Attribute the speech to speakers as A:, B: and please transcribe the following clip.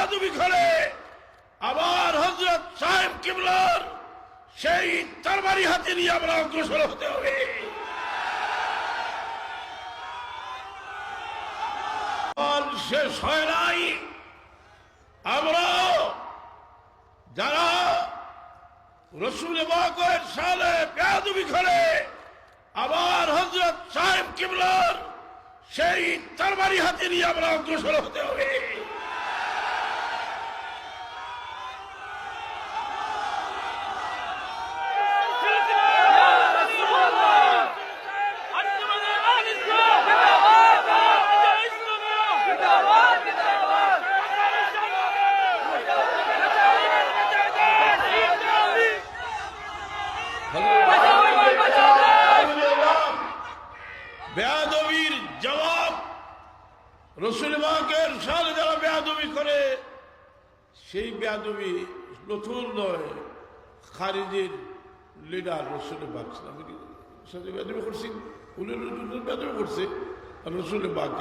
A: বেয়াদবি করে আবার হযরত সাহেব কিবলার সেই তরবারি হাতে নিয়ে আমরা অগ্রসর হতে হবে। শেষ হয় নাই, আমরা যারা রসুল পাকের সালে বেয়াদবি করে আবার হযরত সাহেব কিবলার সেই তরবারি হাতে নিয়ে আমরা অগ্রসর হতে হবে। বেয়াদবির জবাব রসুল পাকের সালে যারা বেয়াদবি করে সেই বেয়াদবি নতুন নয়, খারিজির লিডার রসুল পাক সাথে বেয়াদবি করছি, উনি বেয়াদবি করছে, রসুল পাক